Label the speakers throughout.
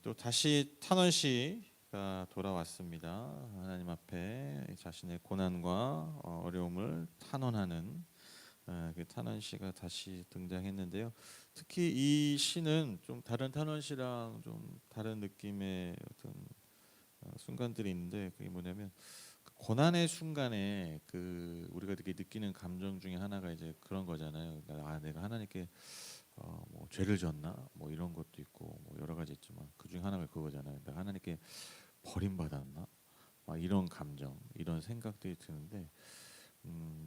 Speaker 1: 또 다시 탄원시가 돌아왔습니다. 하나님 앞에 자신의 고난과 어려움을 탄원하는 그 탄원시가 다시 등장했는데요. 특히 이 시는 좀 다른 탄원시랑 좀 다른 느낌의 어떤 순간들이 있는데, 그게 뭐냐면 그 고난의 순간에 그 우리가 되게 느끼는 감정 중에 하나가 이제 그런 거잖아요. 내가 하나님께 뭐 죄를 졌나 뭐 이런 것도 있고 뭐 여러 가지 있지만 그 중에 하나가 그거잖아요. 내가 하나님께 버림받았나 막 이런 감정, 이런 생각들이 드는데,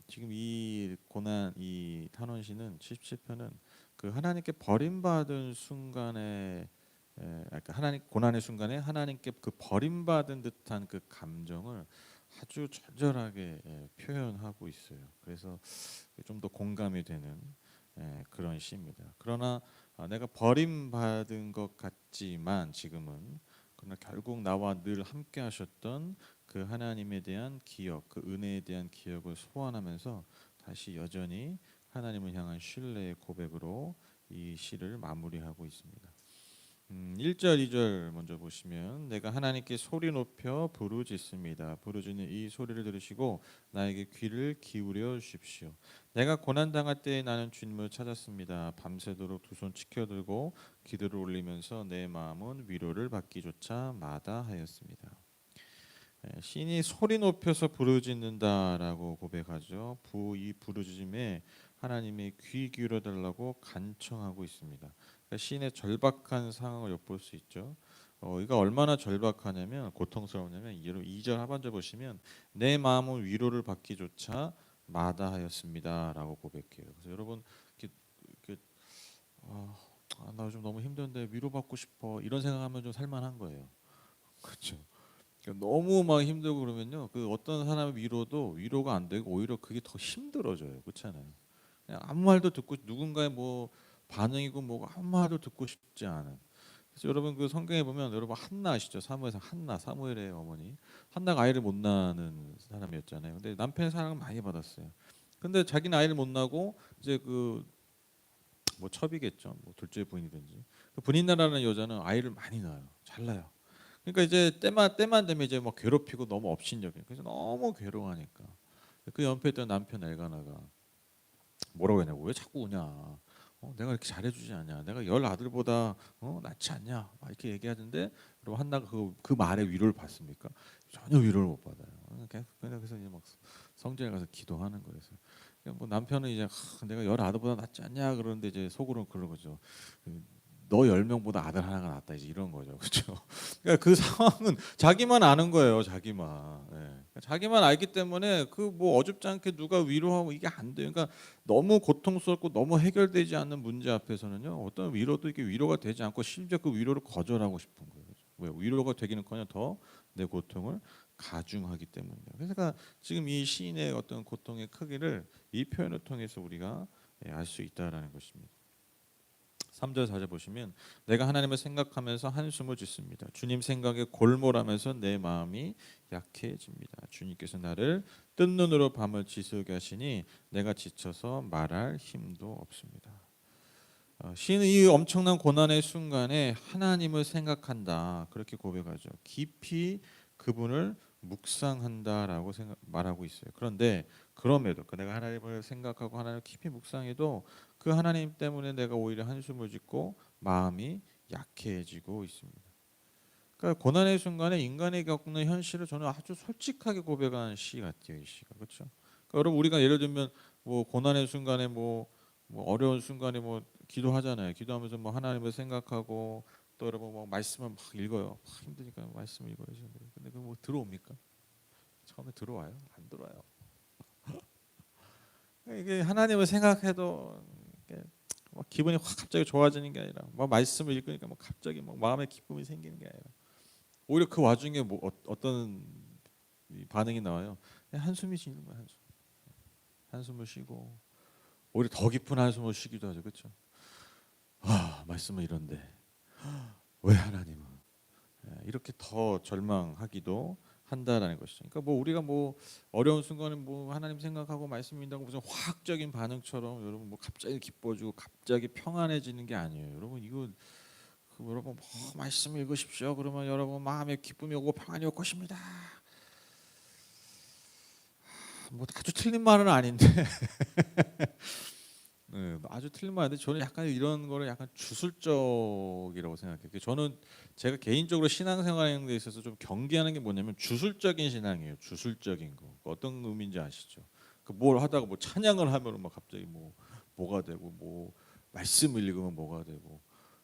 Speaker 1: 지금 이 고난, 이 탄원시는 77편은 그 하나님께 버림받은 순간에, 그러니까 하나님 고난의 순간에 하나님께 그 버림받은 듯한 그 감정을 아주 절절하게 표현하고 있어요. 그래서 좀 더 공감이 되는 그런 시입니다. 그러나 내가 버림받은 것 같지만 지금은, 그러나 결국 나와 늘 함께 하셨던 그 하나님에 대한 기억, 그 은혜에 대한 기억을 소환하면서 다시 여전히 하나님을 향한 신뢰의 고백으로 이 시를 마무리하고 있습니다. 1절 2절 먼저 보시면, 내가 하나님께 소리 높여 부르짖습니다. 부르짖는 이 소리를 들으시고 나에게 귀를 기울여 주십시오. 내가 고난 당할 때 나는 주님을 찾았습니다. 밤새도록 두 손 치켜들고 기도를 올리면서 내 마음은 위로를 받기조차 마다하였습니다. 시인이 소리 높여서 부르짖는다라고 고백하죠. 이 부르짖음에 하나님의 귀 기울여 달라고 간청하고 있습니다. 그러니까 시인의 절박한 상황을 엿볼 수 있죠. 이가 얼마나 절박하냐면, 고통스러우냐면 2절 하반절 보시면 내 마음은 위로를 받기조차 마다하였습니다라고 고백해요. 그래서 여러분 이렇게 아, 나 요즘 너무 힘든데 위로받고 싶어 이런 생각하면 좀 살만한 거예요. 그렇죠. 그러니까 너무 막 힘들고 그러면요, 그 어떤 사람의 위로도 위로가 안 되고 오히려 그게 더 힘들어져요. 그렇잖아요. 그냥 아무 말도 듣고, 누군가의 뭐 반응이고 뭐고 아무 말도 듣고 싶지 않은. 그래서 여러분 그 성경에 보면, 여러분 한나 아시죠? 사무엘상 한나, 사무엘의 어머니. 한나가 아이를 못 낳는 사람이었잖아요. 근데 남편의 사랑을 많이 받았어요. 근데 자기는 아이를 못 낳고 이제 그 뭐 첩이겠죠. 뭐 둘째 부인이든지. 그 분인나라는 여자는 아이를 많이 낳아요. 잘 낳아요. 그러니까 이제 때만 되면 이제 막 괴롭히고 너무 업신여겨. 그래서 너무 괴로워하니까 그 연패 있던 남편 엘가나가 뭐라고 했냐고, 왜 자꾸 우냐? 내가 이렇게 잘해주지 않냐? 내가 열 아들보다 낫지 않냐? 막 이렇게 얘기하던데, 그리고 한나가 그 말에 위로를 받습니까? 전혀 위로를 못 받아요. 그래서 이제 막 성전에 가서 기도하는 거예요. 그래서 뭐 남편은 이제 내가 열 아들보다 낫지 않냐 그러는데, 이제 속으로는 그런 거죠. 너 10명보다 아들 하나가 낫다, 이제 이런 거죠. 그렇죠? 그러니까 그 상황은 자기만 아는 거예요. 자기만. 예. 자기만 알기 때문에 그 뭐 어줍지 않게 누가 위로하고 이게 안 돼요. 그러니까 너무 고통스럽고 너무 해결되지 않는 문제 앞에서는요, 어떤 위로도 이게 위로가 되지 않고 심지어 그 위로를 거절하고 싶은 거예요. 왜? 위로가 되기는커녕 더 내 고통을 가중하기 때문이에요. 그래서 그러니까 지금 이 시인의 어떤 고통의 크기를 이 표현을 통해서 우리가 알 수 있다라는 것입니다. 3절 4절 보시면, 내가 하나님을 생각하면서 한숨을 짓습니다. 주님 생각에 골몰하면서 내 마음이 약해집니다. 주님께서 나를 뜬 눈으로 밤을 지새우게 하시니 내가 지쳐서 말할 힘도 없습니다. 시인은 이 엄청난 고난의 순간에 하나님을 생각한다, 그렇게 고백하죠. 깊이 그분을 묵상한다라고 말하고 있어요. 그런데 그럼에도 내가 하나님을 생각하고 하나님을 깊이 묵상해도 그 하나님 때문에 내가 오히려 한숨을 짓고 마음이 약해지고 있습니다. 그러니까 고난의 순간에 인간이 겪는 현실을 저는 아주 솔직하게 고백한 시 같아요, 이 시가. 그렇죠? 그러니까 여러분, 우리가 예를 들면 뭐 고난의 순간에 뭐 어려운 순간에 뭐 기도하잖아요. 기도하면서 뭐 하나님을 생각하고, 또 여러분 뭐 말씀을 막 읽어요. 막 힘드니까 말씀을 읽어야지. 근데 그 뭐 들어옵니까? 처음에 들어와요? 안 들어와요. 이게 하나님을 생각해도 이게 막 기분이 확 갑자기 좋아지는 게 아니라, 막 말씀을 읽으니까 막 갑자기 막 마음에 기쁨이 생기는 게 아니라, 오히려 그 와중에 뭐 어떤 반응이 나와요. 그냥 한숨이 쉬는 거야. 한숨을 쉬고, 오히려 더 깊은 한숨을 쉬기도 하죠. 그렇죠? 말씀은 이런데 왜 하나님은 이렇게 더 절망하기도 한다라는 것이죠. 그러니까 뭐 우리가 뭐 어려운 순간에 뭐 하나님 생각하고 말씀 믿는다고 무슨 화학적인 반응처럼 여러분 뭐 갑자기 기뻐지고 갑자기 평안해지는 게 아니에요. 여러분, 이거 여러분 말씀 읽으십시오. 그러면 여러분 마음에 기쁨이 오고 평안이 올 것입니다. 뭐 아주 틀린 말은 아닌데 네, 아주 틀린 말인데 저는 약간 이런 거를 약간 주술적이라고 생각해요. 저는 제가 개인적으로 신앙생활하는 데 있어서 좀 경계하는 게 뭐냐면 주술적인 신앙이에요. 주술적인 거. 어떤 의미인지 아시죠? 뭘 하다가 뭐 찬양을 하면 막 갑자기 뭐가 되고 뭐 말씀을 읽으면 뭐가 되고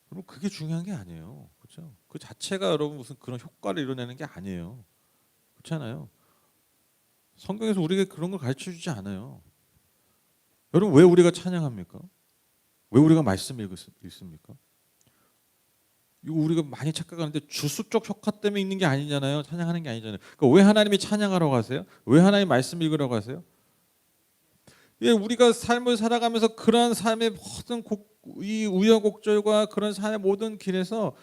Speaker 1: 그럼 그게 중요한 게 아니에요. 그렇죠? 그 자체가 여러분 무슨 그런 효과를 이뤄내는 게 아니에요. 그렇잖아요. 성경에서 우리에게 그런 걸 가르쳐 주지 않아요. 여러분 왜 우리가 찬양합니까? 왜 우리가 말씀 읽습니까? 이거 우리가 많이 착각하는데 주수적 효과 때문에 읽는 게 아니잖아요. 찬양하는 게 아니잖아요. 그러니까 왜 하나님이 찬양하라고 하세요? 왜 하나님 말씀 읽으라고 하세요? 예, 우리가 삶을 살아가면서 그런 삶의 모든 이 우여곡절과 그런 삶의 모든 길에서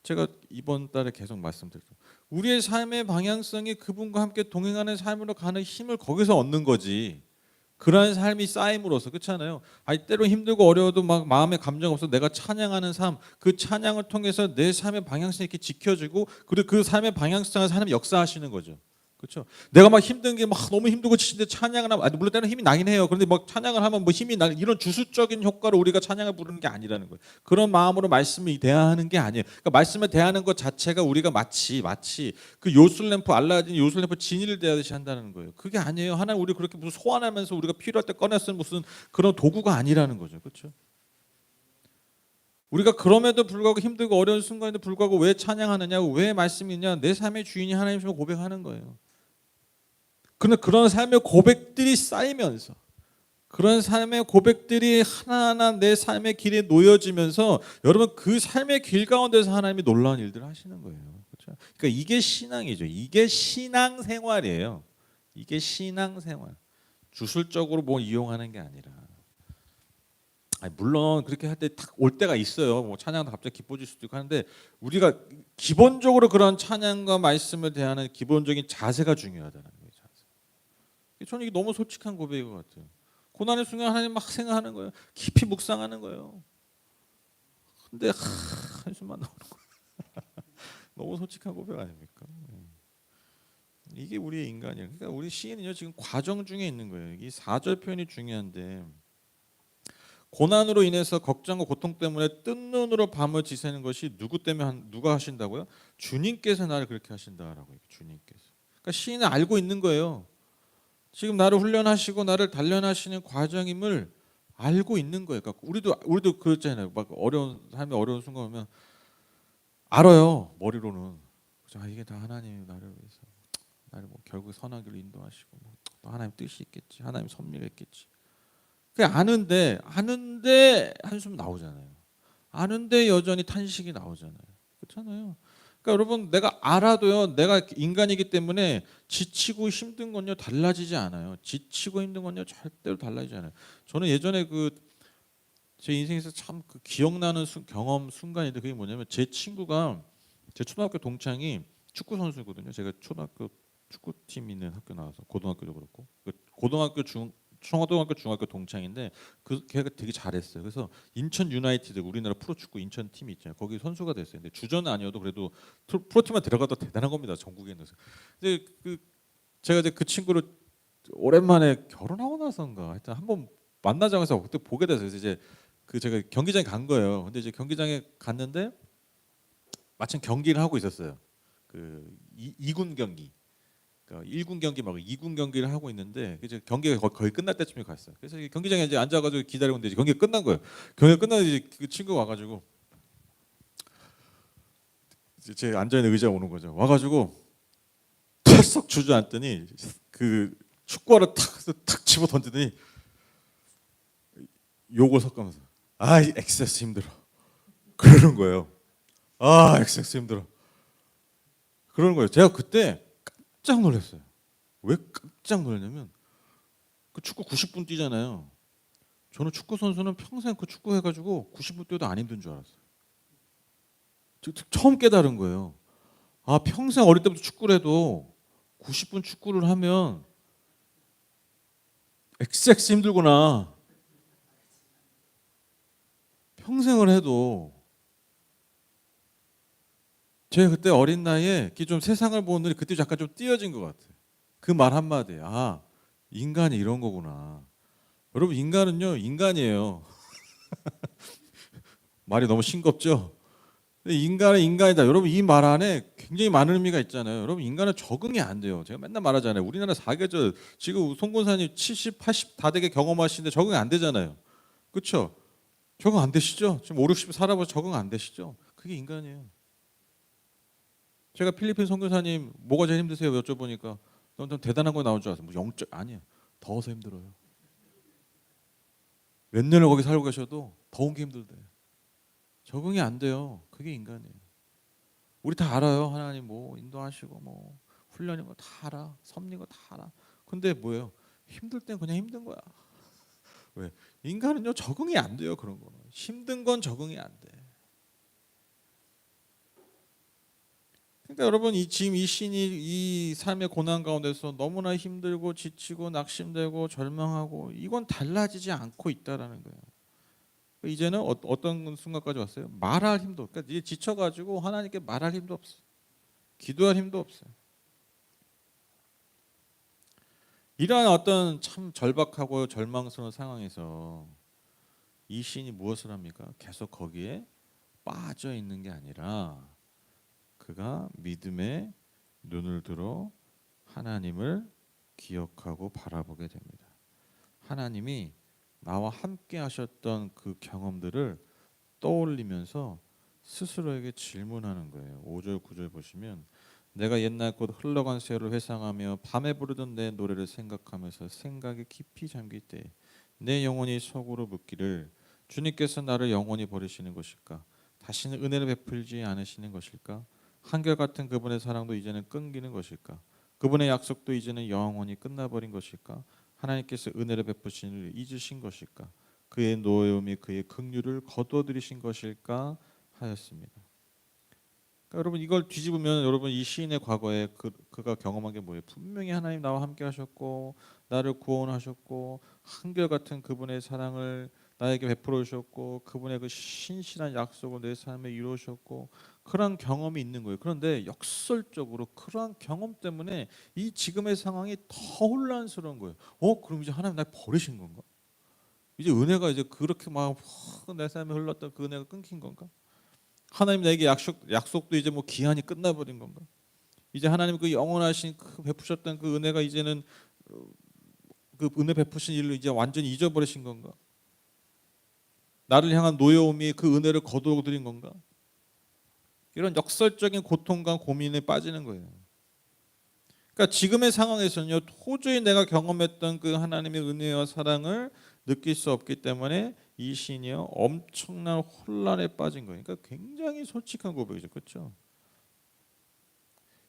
Speaker 1: 제가 이번 달에 계속 말씀드렸죠. 우리의 삶의 방향성이 그분과 함께 동행하는 삶으로 가는 힘을 거기서 얻는 거지. 그러한 삶이 쌓임으로써 그렇잖아요. 아니 때로 힘들고 어려워도 막 마음에 감정 없어 내가 찬양하는 삶, 그 찬양을 통해서 내 삶의 방향성이 이렇게 지켜지고 그리고 그 삶의 방향성을 하나님 역사하시는 거죠. 그렇죠. 내가 막 힘든 게 막 너무 힘들고 지친데 찬양을 하면 물론 때는 힘이 나긴 해요. 그런데 막 찬양을 하면 뭐 힘이 나 이런 주수적인 효과로 우리가 찬양을 부르는 게 아니라는 거예요. 그런 마음으로 말씀을 대하는 게 아니에요. 그러니까 말씀을 대하는 것 자체가 우리가 마치 그 요술램프 알라딘 요술램프 진이를 대하듯이 한다는 거예요. 그게 아니에요. 하나님 우리 그렇게 무슨 소환하면서 우리가 필요할 때 꺼내 쓰는 무슨 그런 도구가 아니라는 거죠. 그렇죠? 우리가 그럼에도 불구하고 힘들고 어려운 순간에도 불구하고 왜 찬양하느냐, 왜 말씀이 있냐, 내 삶의 주인이 하나님이심을 고백하는 거예요. 그런데 그런 삶의 고백들이 쌓이면서 그런 삶의 고백들이 하나하나 내 삶의 길에 놓여지면서 여러분 그 삶의 길 가운데서 하나님이 놀라운 일들을 하시는 거예요. 그렇죠? 그러니까 이게 신앙이죠. 이게 신앙생활이에요. 이게 신앙생활. 주술적으로 뭐 이용하는 게 아니라. 아니, 물론 그렇게 할 때 딱 올 때가 있어요. 뭐 찬양도 갑자기 기뻐질 수도 있고 하는데 우리가 기본적으로 그런 찬양과 말씀을 대하는 기본적인 자세가 중요하다는 거예요. 자세. 저는 이게 너무 솔직한 고백인 것 같아요. 고난의 순간 하나님 막 생각하는 거예요. 깊이 묵상하는 거예요. 근데 한숨만 나오는 거예요. 너무 솔직한 고백 아닙니까? 이게 우리의 인간이에요. 그러니까 우리 시인은요 지금 과정 중에 있는 거예요. 이 4절 표현이 중요한데 고난으로 인해서 걱정과 고통 때문에 뜬 눈으로 밤을 지새는 것이 누구 때문에 누가 하신다고요? 주님께서 나를 그렇게 하신다라고. 주님께서. 그러니까 시인은 알고 있는 거예요. 지금 나를 훈련하시고 나를 단련하시는 과정임을 알고 있는 거예요. 그러니까 우리도 그렇잖아요. 막 어려운 삶이 어려운 순간 오면 알아요. 머리로는. 이게 다 하나님이 나를 위해서 나를 뭐 결국 선한 길로 인도하시고 또 하나님 뜻이 있겠지. 하나님 섭리가 있겠지. 그 아는데 한숨 나오잖아요. 아는데 여전히 탄식이 나오잖아요. 그렇잖아요. 그러니까 여러분 내가 알아도요. 내가 인간이기 때문에 지치고 힘든 건요 달라지지 않아요. 지치고 힘든 건요 절대로 달라지지 않아요. 저는 예전에 제 인생에서 참 기억나는 경험 순간인데 그게 뭐냐면 제 친구가 제 초등학교 동창이 축구 선수거든요. 제가 초등학교 축구팀 있는 학교 나와서 고등학교도 그렇고 초등학교 중학교 동창인데 걔가 되게 잘했어요. 그래서 인천 유나이티드 우리나라 프로축구 인천 팀이 있잖아요. 거기 선수가 됐어요. 근데 주전은 아니어도 그래도 프로팀만 들어가도 대단한 겁니다. 전국에 있는. 근데 제가 이제 그 친구를 오랜만에 결혼하고 나서인가 하여튼 한번 만나자고 해서 그때 보게 돼서 이제 제가 경기장에 간 거예요. 근데 이제 경기장에 갔는데 마침 경기를 하고 있었어요. 2군 경기. 그러니까 1군 경기 말고 2군 경기를 하고 있는데 이제 경기가 거의 끝날 때쯤에 갔어요. 그래서 경기장에 이제 앉아가지고 기다리고 있는데 이제 경기가 끝난 거예요. 경기가 끝나서 이제 그 친구가 와가지고 이제 제 앉아 있는 의자에 오는 거죠. 와가지고 털썩 주저앉더니 그 축구화를 탁 집어 던지더니 욕을 섞으면서 엑세스 힘들어 그러는 거예요. 엑세스 힘들어 그러는 거예요. 제가 그때 깜짝 놀랐어요. 왜 깜짝 놀랐냐면 그 축구 90분 뛰잖아요. 저는 축구 선수는 평생 그 축구 해가지고 90분 뛰어도 안 힘든 줄 알았어요. 처음 깨달은 거예요. 평생 어릴 때부터 축구를 해도 90분 축구를 하면 XX 힘들구나. 평생을 해도 제가 그때 어린 나이에 좀 세상을 보는 눈이 그때 약간 좀 띄어진 것 같아요. 그 말 한마디에 인간이 이런 거구나. 여러분 인간은요 인간이에요. 말이 너무 싱겁죠? 근데 인간은 인간이다. 여러분 이 말 안에 굉장히 많은 의미가 있잖아요. 여러분 인간은 적응이 안 돼요. 제가 맨날 말하잖아요. 우리나라 사계절 지금 송 권사님 70, 80 다 되게 경험하시는데 적응이 안 되잖아요. 그렇죠? 적응 안 되시죠? 지금 5, 60 살아봐서 적응 안 되시죠? 그게 인간이에요. 제가 필리핀 선교사님 뭐가 제일 힘드세요? 여쭤보니까 넌 좀 대단한 거 나올 줄 알았어요. 뭐 영적 아니에요. 더워서 힘들어요. 몇 년을 거기 살고 계셔도 더운 게 힘들대요. 적응이 안 돼요. 그게 인간이에요. 우리 다 알아요. 하나님 뭐 인도하시고 뭐 훈련인 거 다 알아. 섭리인 거 다 알아. 근데 뭐예요? 힘들 땐 그냥 힘든 거야. 왜? 인간은요 적응이 안 돼요. 그런 거는. 힘든 건 적응이 안 돼. 그러니까 여러분 지금 이 신이 이 삶의 고난 가운데서 너무나 힘들고 지치고 낙심되고 절망하고 이건 달라지지 않고 있다라는 거예요. 이제는 어떤 순간까지 왔어요? 말할 힘도. 그러니까 이제 지쳐가지고 하나님께 말할 힘도 없어. 기도할 힘도 없어요. 이러한 어떤 참 절박하고 절망스러운 상황에서 이 시인이 무엇을 합니까? 계속 거기에 빠져 있는 게 아니라 그가 믿음의 눈을 들어 하나님을 기억하고 바라보게 됩니다. 하나님이 나와 함께 하셨던 그 경험들을 떠올리면서 스스로에게 질문하는 거예요. 5절 9절 보시면 내가 옛날 곧 흘러간 세월을 회상하며 밤에 부르던 내 노래를 생각하면서 생각에 깊이 잠길 때 내 영혼이 속으로 묻기를 주님께서 나를 영원히 버리시는 것일까? 다시는 은혜를 베풀지 않으시는 것일까? 한결같은 그분의 사랑도 이제는 끊기는 것일까? 그분의 약속도 이제는 영원히 끝나버린 것일까? 하나님께서 은혜를 베푸시는 일을 잊으신 것일까? 그의 노여움이 그의 긍휼을 거두어들이신 것일까 하였습니다. 그러니까 여러분 이걸 뒤집으면 여러분 이 시인의 과거에 그가 경험한 게 뭐예요? 분명히 하나님 나와 함께 하셨고 나를 구원하셨고 한결같은 그분의 사랑을 나에게 베풀어 주셨고 그분의 그 신실한 약속을 내 삶에 이루셨고 그런 경험이 있는 거예요. 그런데 역설적으로 그러한 경험 때문에 이 지금의 상황이 더 혼란스러운 거예요. 그럼 이제 하나님 날 버리신 건가? 이제 은혜가 이제 그렇게 막 내 삶에 흘렀던 그 은혜가 끊긴 건가? 하나님 나에게 약속도 이제 뭐 기한이 끝나버린 건가? 이제 하나님 그 영원하신 그 베푸셨던 그 은혜가 이제는 그 은혜 베푸신 일로 이제 완전히 잊어버리신 건가? 나를 향한 노여움이 그 은혜를 거두어들인 건가? 이런 역설적인 고통과 고민에 빠지는 거예요. 그러니까 지금의 상황에서는요 도저히 내가 경험했던 그 하나님의 은혜와 사랑을 느낄 수 없기 때문에 이 시인이요 엄청난 혼란에 빠진 거예요. 그러니까 굉장히 솔직한 고백이죠, 그렇죠?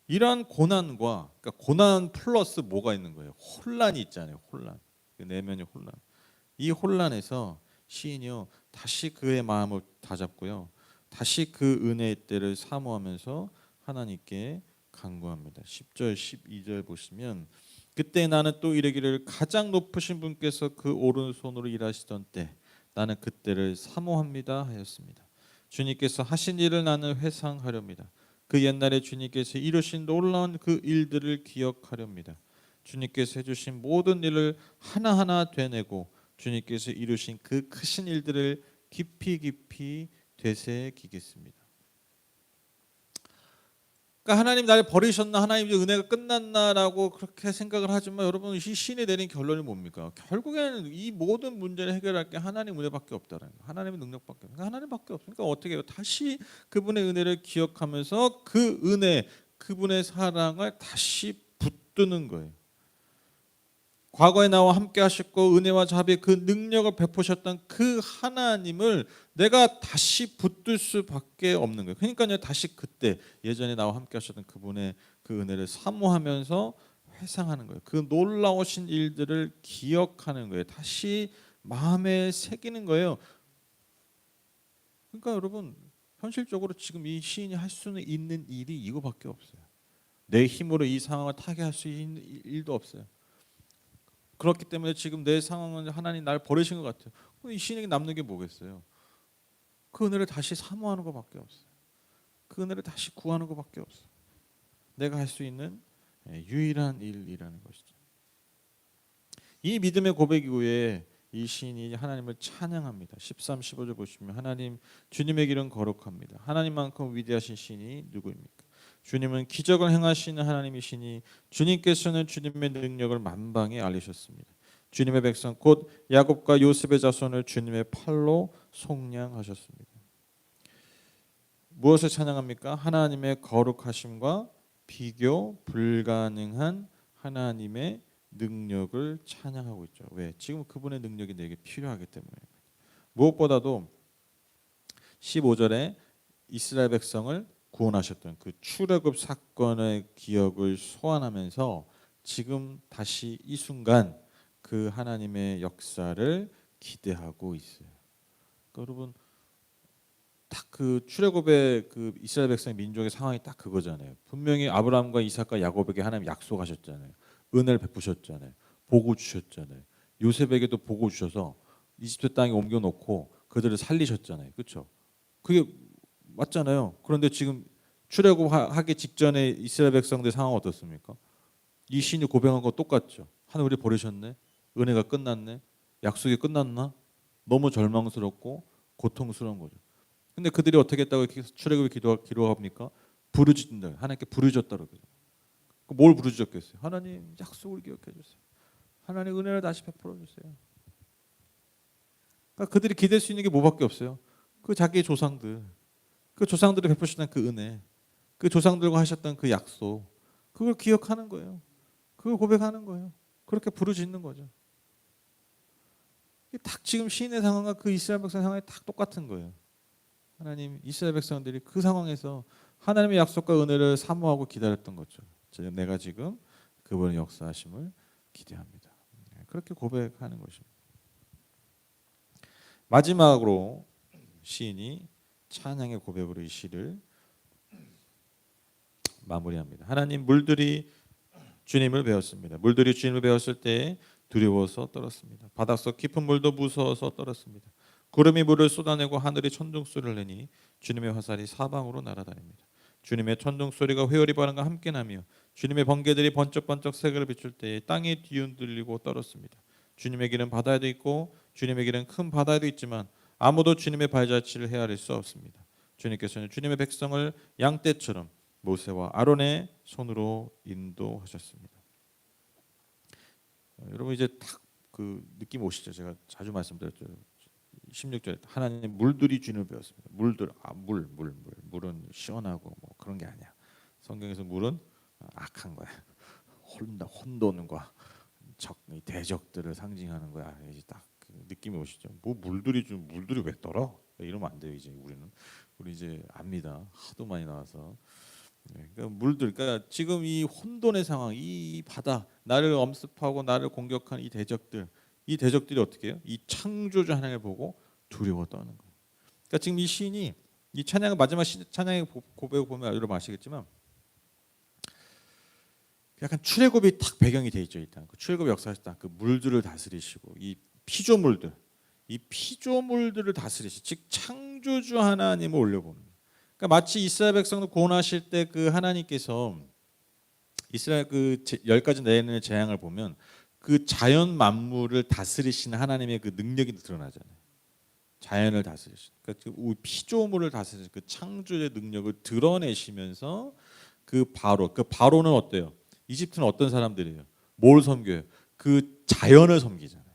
Speaker 1: 이러한 고난과 그러니까 고난 플러스 뭐가 있는 거예요? 혼란이 있잖아요, 혼란. 그 내면의 혼란. 이 혼란에서 시인이요 다시 그의 마음을 다잡고요, 다시 그 은혜의 때를 사모하면서 하나님께 간구합니다. 10절 12절 보시면 그때 나는 또 이르기를 가장 높으신 분께서 그 오른손으로 일하시던 때 나는 그때를 사모합니다 하였습니다. 주님께서 하신 일을 나는 회상하렵니다. 그 옛날에 주님께서 이루신 놀라운 그 일들을 기억하렵니다. 주님께서 해주신 모든 일을 하나하나 되뇌고 주님께서 이루신 그 크신 일들을 깊이 깊이 되새기겠습니다. 그러니까 하나님 나를 버리셨나, 하나님 이제 은혜가 끝났나라고 그렇게 생각을 하지만 여러분 이 신이 내린 결론이 뭡니까? 결국에는 이 모든 문제를 해결할 게 하나님 은혜밖에 없다는 거예요. 하나님의 능력밖에 없어요. 하나님밖에 없으니까 어떻게 해요? 다시 그분의 은혜를 기억하면서 그 은혜, 그분의 사랑을 다시 붙드는 거예요. 과거에 나와 함께 하셨고 은혜와 자비의 그 능력을 베푸셨던 그 하나님을 내가 다시 붙들 수밖에 없는 거예요. 그러니까요 다시 그때 예전에 나와 함께 하셨던 그분의 그 은혜를 사모하면서 회상하는 거예요. 그 놀라우신 일들을 기억하는 거예요. 다시 마음에 새기는 거예요. 그러니까 여러분 현실적으로 지금 이 시인이 할 수는 있는 일이 이거밖에 없어요. 내 힘으로 이 상황을 타개할 수 있는 일도 없어요. 그렇기 때문에 지금 내 상황은 하나님 날 버리신 것 같아요. 이 신에게 남는 게 뭐겠어요? 그 은혜를 다시 사모하는 것밖에 없어요. 그 은혜를 다시 구하는 것밖에 없어. 내가 할 수 있는 유일한 일이라는 것이죠. 이 믿음의 고백 이후에 이 시인이 하나님을 찬양합니다. 13, 15절 보시면 하나님 주님의 길은 거룩합니다. 하나님만큼 위대하신 신이 누구입니까? 주님은 기적을 행하시는 하나님이시니 주님께서는 주님의 능력을 만방에 알리셨습니다. 주님의 백성 곧 야곱과 요셉의 자손을 주님의 팔로 속량하셨습니다. 무엇을 찬양합니까? 하나님의 거룩하심과 비교 불가능한 하나님의 능력을 찬양하고 있죠. 왜? 지금 그분의 능력이 내게 필요하기 때문에. 무엇보다도 15절에 이스라엘 백성을 구원하셨던 그 출애굽 사건의 기억을 소환하면서 지금 다시 이 순간 그 하나님의 역사를 기대하고 있어요. 그러니까 여러분 딱 그 출애굽의 그 이스라엘 백성의 민족의 상황이 딱 그거잖아요. 분명히 아브라함과 이삭과 야곱에게 하나님 약속하셨잖아요. 은혜를 베푸셨잖아요. 복을 주셨잖아요. 요셉에게도 복을 주셔서 이집트 땅에 옮겨놓고 그들을 살리셨잖아요. 그렇죠? 그게 맞잖아요. 그런데 지금 출애굽하기 직전에 이스라엘 백성들 상황은 어떻습니까? 이 신이 고백한 거 똑같죠. 하나님 우리 버리셨네. 은혜가 끝났네. 약속이 끝났나? 너무 절망스럽고 고통스러운 거죠. 근데 그들이 어떻게 했다고 출애굽에 기도합니까? 부르짖는다. 하나님께 부르짖었다 그러죠. 뭘 부르짖었겠어요? 하나님 약속을 기억해 주세요. 하나님 은혜를 다시 베풀어 주세요. 그러니까 그들이 기댈 수 있는 게 뭐밖에 없어요. 그 자기의 조상들, 그 조상들이 베푸셨던 그 은혜, 그 조상들과 하셨던 그 약속, 그걸 기억하는 거예요. 그걸 고백하는 거예요. 그렇게 부르짖는 거죠. 딱 지금 시인의 상황과 그 이스라엘 백성 상황이 딱 똑같은 거예요. 하나님 이스라엘 백성들이 그 상황에서 하나님의 약속과 은혜를 사모하고 기다렸던 거죠. 내가 지금 그분의 역사하심을 기대합니다. 그렇게 고백하는 것입니다. 마지막으로 시인이 찬양의 고백으로 이 시를 마무리합니다. 하나님 물들이 주님을 배웠습니다. 물들이 주님을 배웠을 때 두려워서 떨었습니다. 바닷속 깊은 물도 무서워서 떨었습니다. 구름이 물을 쏟아내고 하늘이 천둥소리를 내니 주님의 화살이 사방으로 날아다닙니다. 주님의 천둥소리가 회오리 바람과 함께 나며 주님의 번개들이 번쩍번쩍 색을 비출 때에 땅이 뒤흔들리고 떨었습니다. 주님의 길은 바다에도 있고 주님의 길은 큰 바다에도 있지만 아무도 주님의 발자취를 헤아릴 수 없습니다. 주님께서는 주님의 백성을 양떼처럼 모세와 아론의 손으로 인도하셨습니다. 여러분 이제 딱 그 느낌 오시죠? 제가 자주 말씀드렸죠. 16절에 하나님 물들이 주님을 배웠습니다. 물은 시원하고 뭐 그런 게 아니야. 성경에서 물은 악한 거야. 혼돈과 대적들을 상징하는 거야. 이제 딱 그 느낌이 오시죠. 뭐 물들이 왜 떨어? 이러면 안 돼요. 이제 우리 이제 압니다. 하도 많이 나와서. 그러니까 지금 이 혼돈의 상황, 이 바다, 나를 엄습하고 나를 공격하는 이 대적들이 어떻게 해요? 이 창조주 하나님을 보고 두려워 떠는 거예요. 그러니까 지금 이 시인이 이 찬양을 마지막 찬양의 고백을 보면 여러분 아시겠지만 약간 출애굽이 딱 배경이 돼 있죠. 일단 그 출애굽 역사에서 그 물들을 다스리시고 이 피조물들을 다스리시, 즉 창조주 하나님을 올려보는. 그러니까 마치 이스라엘 백성을 구원하실 때 그 하나님께서 이스라엘 그 10가지 내리는 재앙을 보면 그 자연 만물을 다스리시는 하나님의 그 능력이 드러나잖아요. 자연을 다스리시는, 그러니까 그 피조물을 다스리시는 그 창조의 능력을 드러내시면서 그 바로는 어때요? 이집트는 어떤 사람들이에요? 뭘 섬겨요? 그 자연을 섬기잖아요.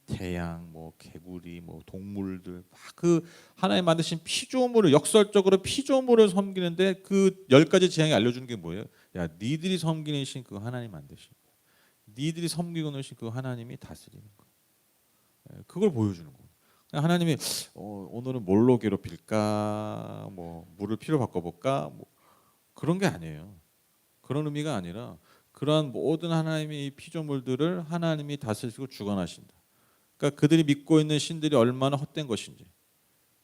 Speaker 1: 태양, 뭐 개구리, 뭐 동물들, 막 그 하나님 만드신 피조물을 역설적으로 피조물을 섬기는데 그 10가지 재앙이 알려주는 게 뭐예요? 야, 니들이 섬기는 신 그 하나님 만드신 거야. 니들이 섬기고 계신 그 하나님이 다스리는 거야. 그걸 보여주는 거예요. 하나님이 오늘은 뭘로 괴롭힐까? 뭐 물을 피로 바꿔볼까? 뭐 그런 게 아니에요. 그런 의미가 아니라 그러한 모든 하나님의 피조물들을 하나님이 다스리고 주관하신다. 그러니까 그들이 믿고 있는 신들이 얼마나 헛된 것인지,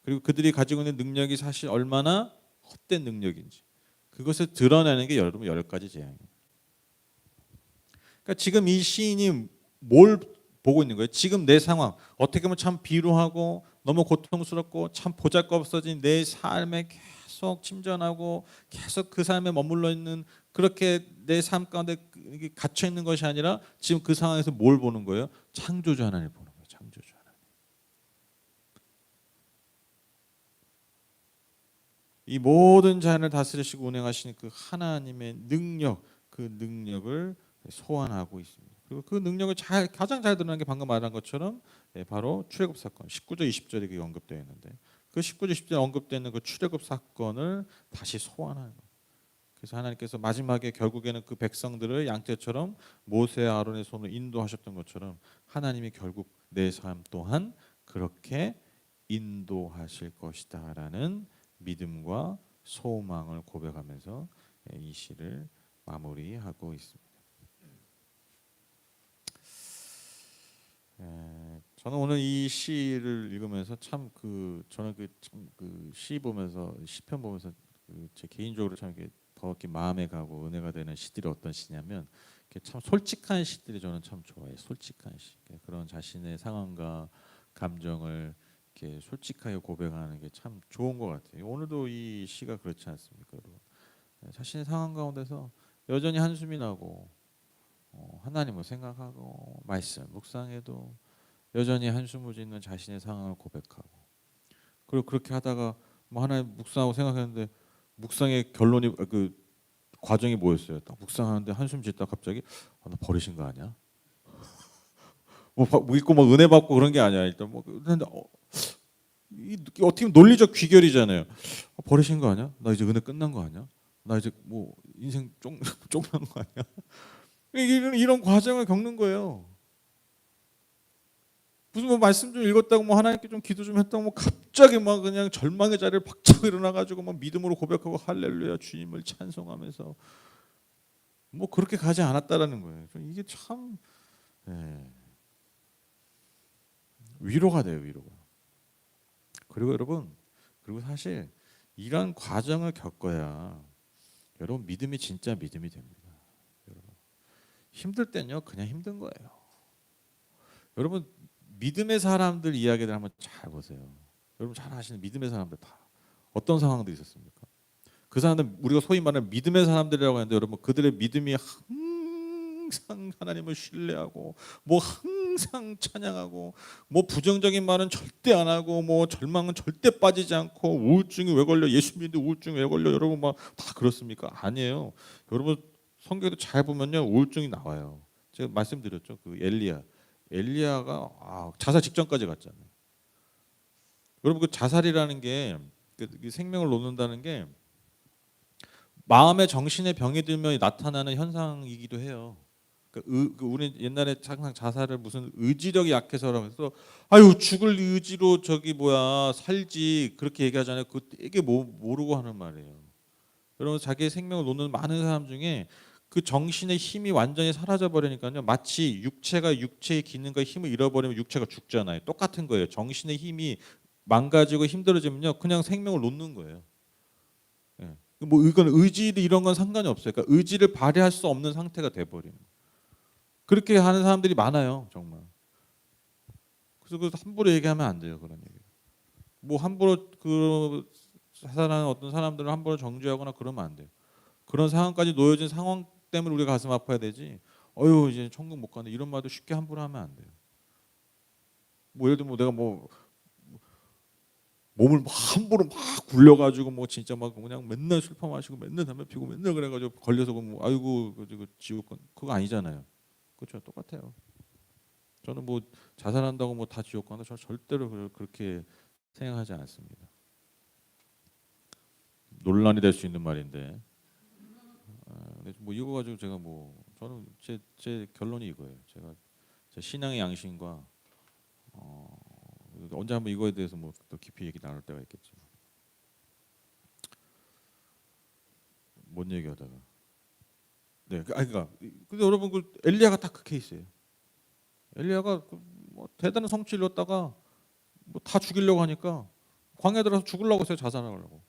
Speaker 1: 그리고 그들이 가지고 있는 능력이 사실 얼마나 헛된 능력인지, 그것을 드러내는 게 여러분 10가지 재앙이에요. 그러니까 지금 이 시인이 뭘 보고 있는 거예요? 지금 내 상황, 어떻게 보면 참 비루하고 너무 고통스럽고 참 보잘것없어진 내 삶에 계속 침전하고 계속 그 삶에 머물러 있는, 그렇게 내 삶 가운데 갇혀 있는 것이 아니라 지금 그 상황에서 뭘 보는 거예요? 창조주 하나님을 보는 거예요. 창조주 하나님. 이 모든 자연을 다스리시고 운행하시는 그 하나님의 능력, 그 능력을 소환하고 있습니다. 그리고 그 능력을 가장 잘 드러난 게 방금 말한 것처럼 바로 출애굽 사건 19절 20절에 그게 언급되어 있는데, 그 19절 20절에 언급되어 있는 그 출애굽 사건을 다시 소환하는 거예요. 그래서 하나님께서 마지막에 결국에는 그 백성들을 양떼처럼 모세와 아론의 손으로 인도하셨던 것처럼 하나님이 결국 내 삶 또한 그렇게 인도하실 것이다라는 믿음과 소망을 고백하면서 이 시를 마무리하고 있습니다. 저는 오늘 이 시를 읽으면서 저는 그 시 보면서 시편 보면서 제 개인적으로 참 이렇게 더 이렇게 마음에 가고 은혜가 되는 시들이 어떤 시냐면 참 솔직한 시들이 저는 참 좋아해요. 솔직한 시. 그런 자신의 상황과 감정을 이렇게 솔직하게 고백하는 게 참 좋은 것 같아요. 오늘도 이 시가 그렇지 않습니까, 여러분? 자신의 상황 가운데서 여전히 한숨이 나고 하나님을 생각하고 말씀 묵상해도 여전히 한숨을 짓는 자신의 상황을 고백하고, 그리고 그렇게 하다가 뭐 하나님 묵상하고 생각했는데 묵상의 결론이 그 과정이 뭐였어요? 딱 묵상하는데 한숨 짓다 갑자기 나 버리신 거 아니야? 뭐 믿고 막 은혜 받고 그런 게 아니야. 일단 뭐 근데 어떻게 보면 논리적 귀결이잖아요. 버리신 거 아니야? 나 이제 은혜 끝난 거 아니야? 나 이제 뭐 인생 쫑난 거 아니야? 이런 과정을 겪는 거예요. 무슨 뭐 말씀 좀 읽었다고 뭐 하나님께 좀 기도 좀 했다고 뭐 갑자기 막 그냥 절망의 자리를 박차고 일어나가지고 막 믿음으로 고백하고 할렐루야 주님을 찬송하면서 뭐 그렇게 가지 않았다라는 거예요. 이게 참 위로가 돼요, 위로가. 그리고 여러분, 그리고 사실 이런 과정을 겪어야 여러분 믿음이 진짜 믿음이 됩니다. 여러분 힘들 땐요 그냥 힘든 거예요. 여러분 믿음의 사람들 이야기들 한번 잘 보세요. 여러분 잘 아시는 믿음의 사람들 다 어떤 상황들이 있었습니까? 그 사람들 우리가 소위 말하는 믿음의 사람들이라고 하는데 여러분 그들의 믿음이 항상 하나님을 신뢰하고 뭐 항상 찬양하고 뭐 부정적인 말은 절대 안 하고 뭐 절망은 절대 빠지지 않고 우울증이 왜 걸려? 예수 믿는데 우울증이 왜 걸려? 여러분 막 다 그렇습니까? 아니에요. 여러분 성경도 잘 보면요 우울증이 나와요. 제가 말씀드렸죠. 그 엘리야가 자살 직전까지 갔잖아요. 여러분 그 자살이라는 게 생명을 놓는다는 게 마음의 정신의 병이 들면 나타나는 현상이기도 해요. 우리 옛날에 항상 자살을 무슨 의지력이 약해서라면서 아유 죽을 의지로 저기 뭐야 살지 그렇게 얘기하잖아요. 그 되게 모르고 하는 말이에요. 여러분 자기의 생명을 놓는 많은 사람 중에 그 정신의 힘이 완전히 사라져 버리니까요. 마치 육체가 육체의 기능과 힘을 잃어버리면 육체가 죽잖아요. 똑같은 거예요. 정신의 힘이 망가지고 힘들어지면요, 그냥 생명을 놓는 거예요. 예. 뭐 이건 의지 이런 건 상관이 없어요. 그러니까 의지를 발휘할 수 없는 상태가 돼버리는. 그렇게 하는 사람들이 많아요, 정말. 그래서 그 함부로 얘기하면 안 돼요, 그런 얘기. 뭐 함부로 그 자살하는 어떤 사람들을 함부로 정죄하거나 그러면 안 돼요. 그런 상황까지 놓여진 상황 때문에 우리가 가슴 아파야 되지. 어유 이제 천국 못 가는데 이런 말도 쉽게 함부로 하면 안 돼요. 뭐 예를 들면 내가 뭐 몸을 막 함부로 막 굴려가지고 뭐 진짜 막 그냥 맨날 술 퍼마시고 맨날 담배 피고 맨날 그래가지고 걸려서 뭐 아이고 그 지옥 그거 아니잖아요. 그렇죠, 똑같아요. 저는 뭐 자살한다고 뭐 다 지옥 가나 저 절대로 그렇게 생각하지 않습니다. 논란이 될 수 있는 말인데. 근데 뭐 이거 가지고 제가 뭐 저는 제 결론이 이거예요. 제가 제 신앙의 양심과 언제 한번 이거에 대해서 뭐 더 깊이 얘기 나눌 때가 있겠죠. 뭔 얘기하다가 그러니까 근데 여러분 그 엘리야가 딱 그 케이스예요. 엘리야가 뭐 대단한 성취를 이뤘다가 뭐 다 죽이려고 하니까 광야 들어서 죽으려고 했어요. 자살하려고.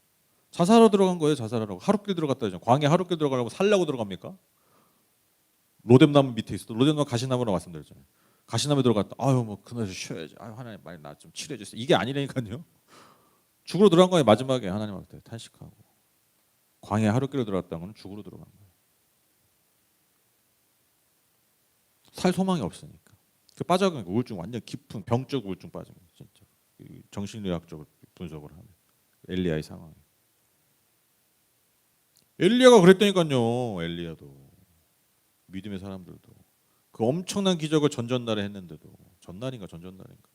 Speaker 1: 자살하러 들어간 거예요. 자살하라고. 하룻길 들어갔다 죠. 광야 하룻길 들어가려고 살려고 들어갑니까? 로뎀나무 밑에 있어. 로뎀나무 가시나무라고 말씀드렸잖아요. 가시나무에 들어갔다. 아유 뭐 그날에 쉬어야지. 아유 하나님 빨리 나 좀 치료해 주세요. 이게 아니라니까요. 죽으러 들어간 거예요. 마지막에 하나님한테 탄식하고. 광야에 하루길로 들어갔다는 건 죽으로 들어간 거예요. 살 소망이 없으니까. 그 빠져간 우울증, 완전 깊은 병적 우울증 빠진 거예요. 진짜. 정신의학적으로 분석을 하면 엘리야의 상황. 엘리야가 그랬다니까요. 엘리야도 믿음의 사람들도 그 엄청난 기적을 전전날에 했는데도 전날인가 전전날인가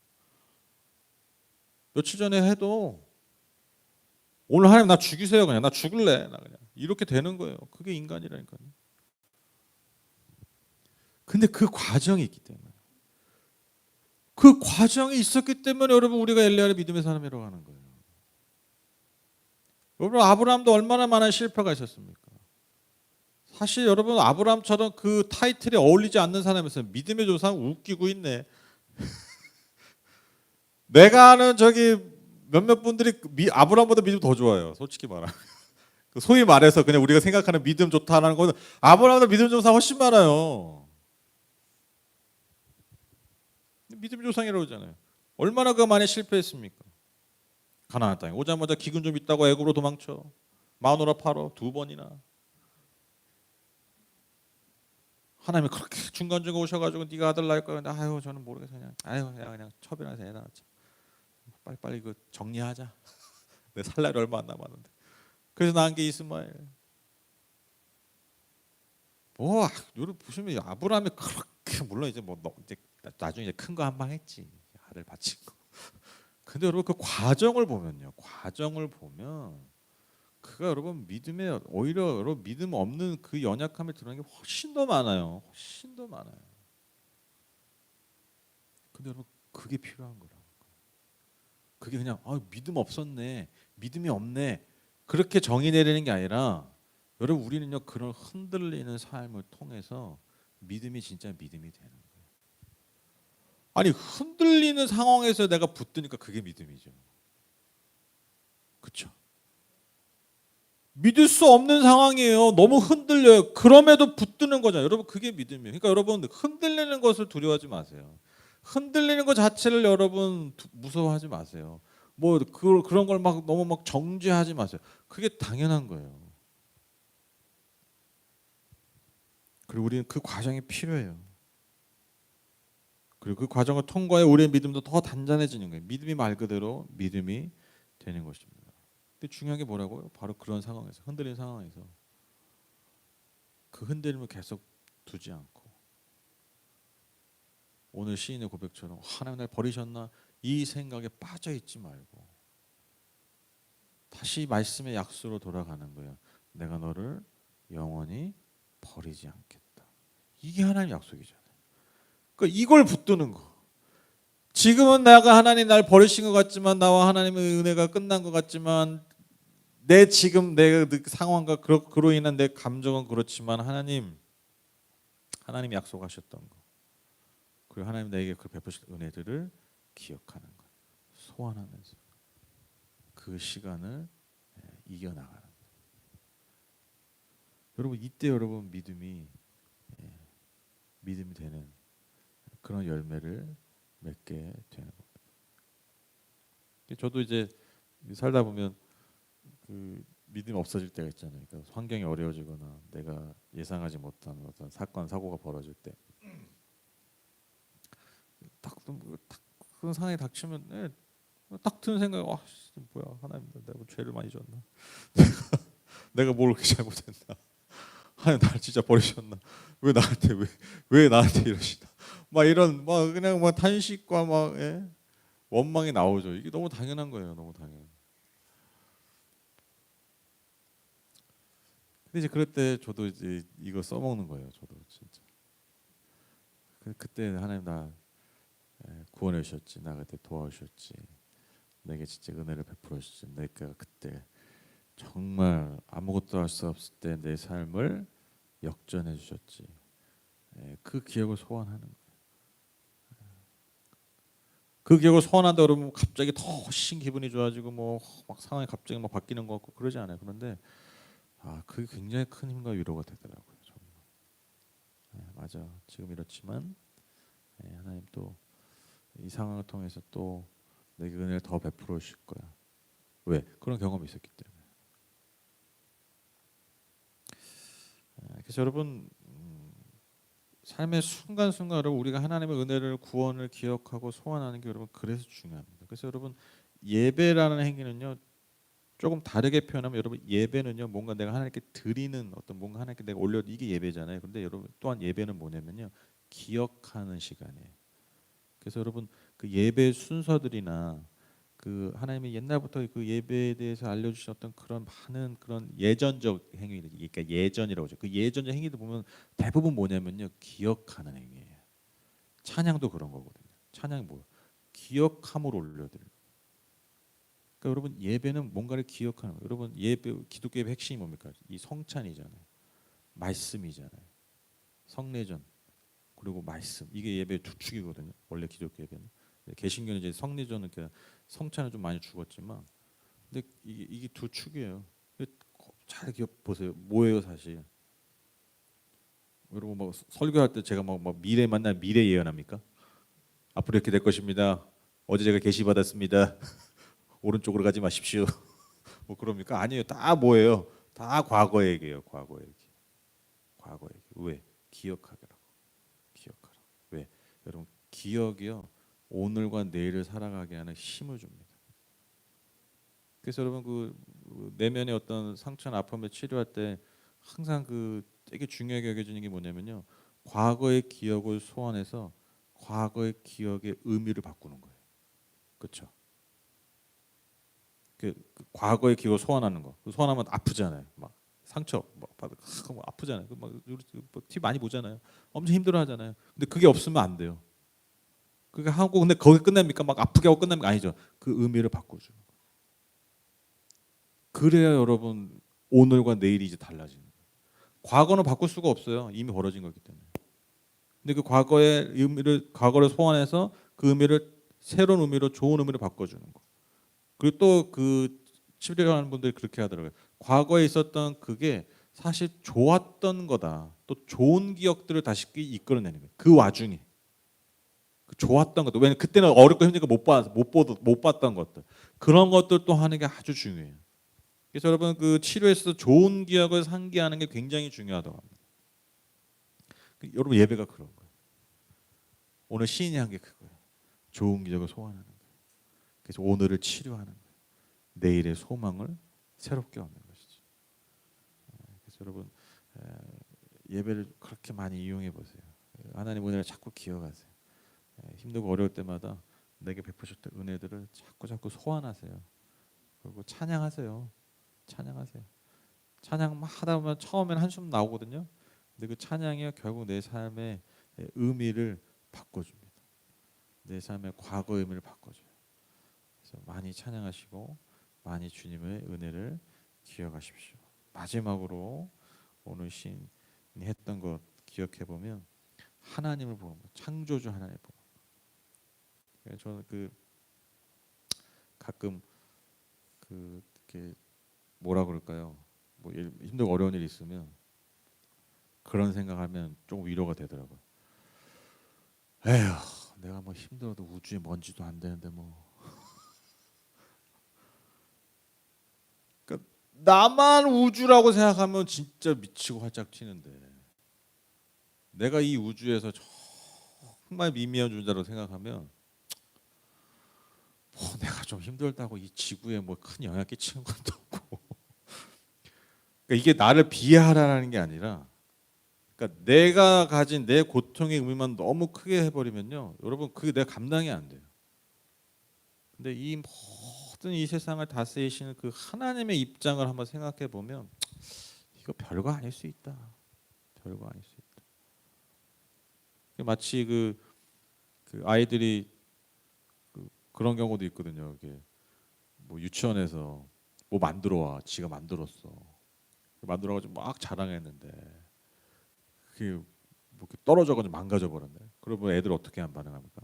Speaker 1: 며칠 전에 해도 오늘 하나님 나 죽이세요. 그냥 나 죽을래. 나 그냥 이렇게 되는 거예요. 그게 인간이라니까요. 근데 그 과정이 있기 때문에 그 과정이 있었기 때문에 여러분 우리가 엘리야를 믿음의 사람이라고 하는 거예요. 여러분 아브라함도 얼마나 많은 실패가 있었습니까? 사실 여러분 아브라함처럼 그 타이틀에 어울리지 않는 사람에서 믿음의 조상 웃기고 있네. 내가 아는 저기 몇몇 분들이 아브라함보다 믿음 더 좋아요. 솔직히 말하면. 소위 말해서 그냥 우리가 생각하는 믿음 좋다라는 거는 아브라함보다 믿음 조상 훨씬 많아요. 믿음 조상이라고 하잖아요. 얼마나 그 많이 실패했습니까? 가나안 땅에 오자마자 기근 좀 있다고 애굽으로 도망쳐. 마누라 팔어 2번이나. 하나님이 그렇게 중간중간 오셔가지고 네가 아들 낳을 거야. 아유 저는 모르겠어 그냥. 아유 그냥 첩이라서 애 낳자. 빨리 그 정리하자. 내 살 날이 얼마 안 남았는데. 그래서 낳은 게 이스마엘. 여러분 보시면 아브라함이 그렇게 물론 이제 이제 나중에 이제 큰 거 한 방 했지. 아들 바친 거. 근데 여러분 그 과정을 보면요. 과정을 보면 그가 여러분 믿음에 오히려 여러분 믿음 없는 그 연약함에 드러나는 게 훨씬 더 많아요. 훨씬 더 많아요. 근데 여러분 그게 필요한 거라. 그게 그냥 믿음 없었네. 믿음이 없네. 그렇게 정의 내리는 게 아니라 여러분 우리는요 그런 흔들리는 삶을 통해서 믿음이 진짜 믿음이 되는 거예요. 아니 흔들리는 상황에서 내가 붙드니까 그게 믿음이죠. 그렇죠? 믿을 수 없는 상황이에요. 너무 흔들려요. 그럼에도 붙드는 거잖아요. 여러분 그게 믿음이에요. 그러니까 여러분 흔들리는 것을 두려워하지 마세요. 흔들리는 것 자체를 여러분 무서워하지 마세요. 그런 걸 막 너무 막 정죄하지 마세요. 그게 당연한 거예요. 그리고 우리는 그 과정이 필요해요. 그리고 그 과정을 통과해 우리의 믿음도 더 단단해지는 거예요. 믿음이 말 그대로 믿음이 되는 것입니다. 근데 중요한 게 뭐라고요? 바로 그런 상황에서 흔들리는 상황에서 그 흔들림을 계속 두지 않고 오늘 시인의 고백처럼 하나님 날 버리셨나 이 생각에 빠져 있지 말고 다시 말씀의 약속으로 돌아가는 거예요. 내가 너를 영원히 버리지 않겠다. 이게 하나님의 약속이잖아요. 그러니까 이걸 붙드는 거. 지금은 내가 하나님 날 버리신 것 같지만 나와 하나님의 은혜가 끝난 것 같지만 지금 내 상황과 그로 인한 내 감정은 그렇지만 하나님이 약속하셨던 거 그리고 하나님 내게 그 베푸신 은혜들을 기억하는 것 소환하면서 그 시간을 이겨나가는 것. 여러분 이때 여러분 믿음이 되는 그런 열매를 맺게 되는 겁니다. 저도 이제 살다 보면 그 믿음이 없어질 때가 있잖아요. 그러니까 환경이 어려워지거나 내가 예상하지 못한 어떤 사건 사고가 벌어질 때 딱 그런 상황이 닥치면 딱 드는 생각이 뭐야 하나님 내가 죄를 많이 졌나 내가 뭘 그렇게 잘못했나 하나님 나를 진짜 버리셨나 왜 나한테 이러시나 막 이런 그냥 탄식과 원망이 나오죠. 이게 너무 당연한 거예요. 너무 당연. 근데 이제 그럴 때 저도 이제 이거 써먹는 거예요. 저도 진짜. 그때 하나님 나 구원해 주셨지. 나 그때 도와주셨지. 내게 진짜 은혜를 베풀어 주셨지. 내가 그때 정말 아무것도 할 수 없을 때 내 삶을 역전해 주셨지. 그 기억을 소환하는 거예요. 그 기억을 소환한다 그러면 갑자기 더 훨씬 기분이 좋아지고 막 상황이 갑자기 막 바뀌는 것 같고 그러지 않아요. 그런데 그게 굉장히 큰 힘과 위로가 되더라고요. 정말. 맞아. 지금 이렇지만 하나님 또 이 상황을 통해서 또 내게 은혜를 더 베풀어 주실 거야. 왜? 그런 경험이 있었기 때문에. 그래서 여러분 삶의 순간순간 여러분 우리가 하나님의 은혜를 구원을 기억하고 소원하는 게 여러분 그래서 중요합니다. 그래서 여러분 예배라는 행위는요 조금 다르게 표현하면 여러분 예배는요 뭔가 내가 하나님께 드리는 어떤 뭔가 하나님께 내가 올려 이게 예배잖아요. 그런데 여러분 또한 예배는 뭐냐면요 기억하는 시간이에요. 그래서 여러분 그 예배 순서들이나 그 하나님이 옛날부터 그 예배에 대해서 알려주신 어떤 그런 많은 그런 예전적 행위들, 그러니까 예전이라고 하죠. 그 예전적 행위들 보면 대부분 뭐냐면요 기억하는 행위예요. 찬양도 그런 거거든요. 찬양이 뭐 기억함으로 올려드려. 그러니까 여러분 예배는 뭔가를 기억하는 거예요. 여러분 예배 기독교 예배 핵심이 뭡니까? 이 성찬이잖아요. 말씀이잖아요. 성례전 그리고 말씀 이게 예배의 두 축이거든요. 원래 기독교 예배는 개신교는 이제 성례전은 성찬은 좀 많이 죽었지만 근데 이게 두 축이에요. 잘 기억 보세요. 뭐예요 사실? 여러분 막 설교할 때 제가 막 미래 만날 미래 예언합니까? 앞으로 이렇게 될 것입니다. 어제 제가 계시 받았습니다. 오른쪽으로 가지 마십시오. 뭐 그럽니까? 아니에요. 다 뭐예요? 다 과거 얘기예요. 과거 얘기. 과거 얘기. 왜? 기억하라고. 기억하라. 왜? 여러분 기억이요. 오늘과 내일을 살아가게 하는 힘을 줍니다. 그래서 여러분 그 내면의 어떤 상처나 아픔을 치료할 때 항상 그 되게 중요하게 여겨지는 게 뭐냐면요. 과거의 기억을 소환해서 과거의 기억의 의미를 바꾸는 거예요. 그렇죠? 그 과거의 기억을 소환하는 거. 그 소환하면 아프잖아요. 막 상처 막 아프잖아요. 티 많이 보잖아요. 엄청 힘들어하잖아요. 근데 그게 없으면 안 돼요. 그게 하고 근데 거기 끝납니까? 막 아프게 하고 끝납니까? 아니죠. 그 의미를 바꿔주는 거예요. 그래야 여러분 오늘과 내일이 이제 달라지는 거예요. 과거는 바꿀 수가 없어요. 이미 벌어진 거기 때문에. 근데 그 과거의 의미를 과거를 소환해서 그 의미를 새로운 의미로 좋은 의미로 바꿔주는 거. 그리고 또 그 치료하는 분들이 그렇게 하더라고요. 과거에 있었던 그게 사실 좋았던 거다. 또 좋은 기억들을 다시 이끌어내는 거예요. 그 와중에 그 좋았던 것들. 왜냐면 그때는 어렵고 힘드니까 못 봤던 것들. 그런 것들 또 하는 게 아주 중요해요. 그래서 여러분 그 치료에서 좋은 기억을 상기하는 게 굉장히 중요하다고 합니다. 여러분 예배가 그런 거예요. 오늘 시인이 한 게 그거예요. 좋은 기억을 소환하는 거예요. 그래서 오늘을 치료하는 거예요. 내일의 소망을 새롭게 얻는 것이죠. 그래서 여러분 예배를 그렇게 많이 이용해 보세요. 하나님 은혜를 자꾸 기억하세요. 힘들고 어려울 때마다 내게 베푸셨던 은혜들을 자꾸 소환하세요. 그리고 찬양하세요. 찬양하세요. 찬양 막 하다 보면 처음에는 한숨 나오거든요. 근데 그 찬양이 결국 내 삶의 의미를 바꿔줍니다. 내 삶의 과거 의미를 바꿔줘요. 그래서 많이 찬양하시고 많이 주님의 은혜를 기억하십시오. 마지막으로 오늘 시인이 했던 것 기억해 보면 하나님을 보는 것, 창조주 하나님을 보는 것. 저는 그 가끔 그 이렇게 뭐라 그럴까요? 뭐 힘들고 어려운 일 있으면 그런 생각하면 좀 위로가 되더라고요. 에휴, 내가 뭐 힘들어도 우주에 먼지도 안 되는데 뭐. 그러니까 나만 우주라고 생각하면 진짜 미치고 활짝 튀는데 내가 이 우주에서 정말 미미한 존재라고 생각하면 뭐 내가 좀 힘들다고 이 지구에 뭐 큰 영향 끼치는 것도 없고 그러니까 이게 나를 비하하라는 게 아니라 그러니까 내가 가진 내 고통의 의미만 너무 크게 해버리면요 여러분 그게 내가 감당이 안 돼요. 근데 이 모든 이 세상을 다스리시는 그 하나님의 입장을 한번 생각해 보면 이거 별거 아닐 수 있다. 별거 아닐 수 있다. 마치 그 아이들이 그런 경우도 있거든요. 이게 뭐 유치원에서 뭐 만들어 와, 지가 만들었어. 만들어가지고 막 자랑했는데 그게 뭐 이렇게 떨어져가지고 망가져 버렸네. 그러면 애들 어떻게 안 반응합니까?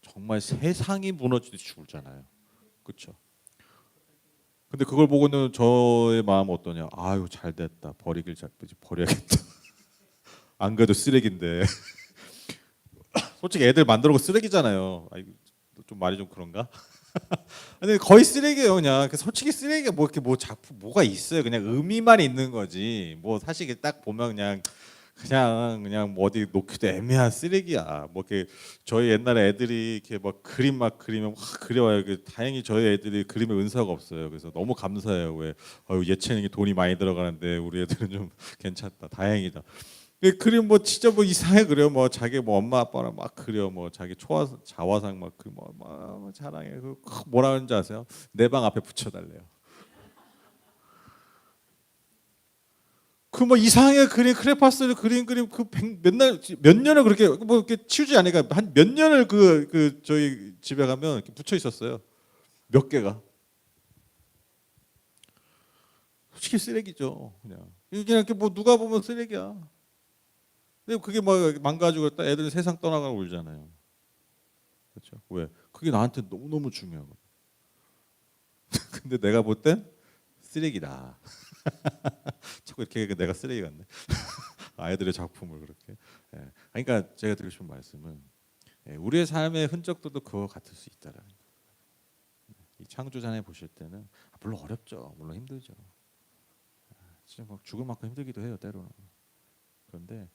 Speaker 1: 정말 세상이 무너지듯이 죽잖아요. 그렇죠? 근데 그걸 보고는 저의 마음은 어떠냐? 아유 잘 됐다. 버려야겠다. 안 그래도 쓰레기인데. 솔직히 애들 만들어 놓고 쓰레기잖아요. 좀 말이 좀 그런가? 근데 거의 쓰레기예요 그냥. 솔직히 쓰레기가 뭐 이렇게 뭐 작품 뭐가 있어요. 그냥 의미만 있는 거지. 뭐 사실 이게 딱 보면 그냥 뭐 어디 놓기도 애매한 쓰레기야. 뭐 이렇게 저희 옛날에 애들이 이렇게 막 그림 막 그리면 확 그려와요. 다행히 저희 애들이 그림에 은사가 없어요. 그래서 너무 감사해요. 왜 예체능이 돈이 많이 들어가는데 우리 애들은 좀 괜찮다. 다행이다. 그림 뭐 진짜 뭐 이상하게 그려. 뭐 자기 뭐 엄마 아빠랑 막 그려. 뭐 자기 자화상 막 자랑해. 뭐라 하는지 아세요? 내 방 앞에 붙여달래요. 그 뭐 이상하게 그린 크레파스를 그림 맨날 몇 년을 그렇게 뭐 이렇게 치우지 않으니까 한 몇 년을 저희 집에 가면 이렇게 붙여 있었어요. 몇 개가 솔직히 쓰레기죠. 그냥 이렇게 뭐 누가 보면 쓰레기야. 근데 그게 뭐 망가지고 딱 애들 세상 떠나가고 울잖아요. 그렇죠? 왜? 그게 나한테 너무너무 중요하거든. 근데 내가 볼 땐 쓰레기다. 자꾸 이렇게 내가 쓰레기 같네. 아이들의 작품을 그렇게. 예. 그러니까 제가 드리고 싶은 말씀은 우리의 삶의 흔적들도 그와 같을 수 있다라는 거예요. 이 창조자네 보실 때는 물론 어렵죠. 물론 힘들죠. 진짜 막 죽을 만큼 힘들기도 해요. 때로는. 그런데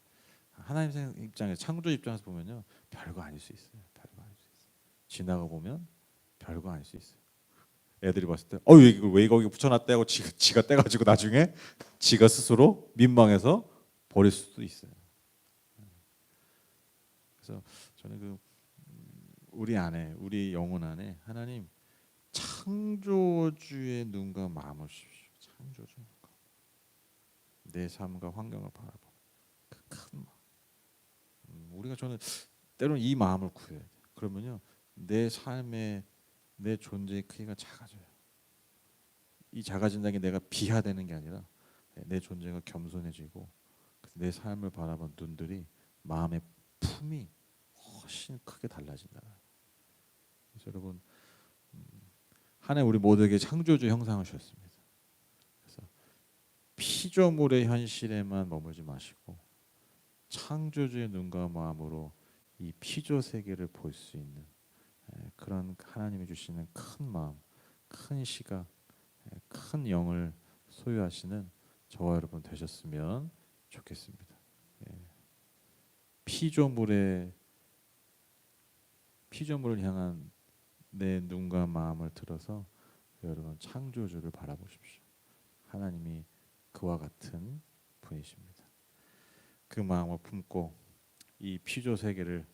Speaker 1: 하나님 입장에서 창조 입장에서 보면요. 별거 아닐 수 있어요. 별거 아닐 수 있어요. 지나가 보면 별거 아닐 수 있어요. 애들이 봤을 때 이걸 왜 거기 붙여놨대 하고 지가 떼가지고 나중에 지가 스스로 민망해서 버릴 수도 있어요. 그래서 저는 우리 안에 우리 영혼 안에 하나님 창조주의 눈과 마음을 주십시오. 창조주 내 삶과 환경을 바라보 그 큰 마음. 우리가 저는 때로는 이 마음을 구해야 돼. 그러면요 내 삶의 내 존재의 크기가 작아져요. 이 작아진다는 게 내가 비하되는 게 아니라 내 존재가 겸손해지고 내 삶을 바라본 눈들이 마음의 품이 훨씬 크게 달라진다. 그래서 여러분 한 해 우리 모두에게 창조주 형상을 주셨습니다. 그래서 피조물의 현실에만 머물지 마시고 창조주의 눈과 마음으로 이 피조 세계를 볼 수 있는 그런 하나님이 주시는 큰 마음, 큰 시각, 큰 영을 소유하시는 저와 여러분 되셨으면 좋겠습니다. 피조물의 피조물을 향한 내 눈과 마음을 들어서 여러분 창조주를 바라보십시오. 하나님이 그와 같은 분이십니다. 그 마음을 품고 이 피조 세계를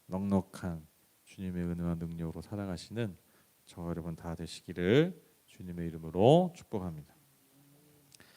Speaker 1: 넉넉한 주님의 은혜와 능력으로 살아가시는 저와 여러분 다 되시기를 주님의 이름으로 축복합니다.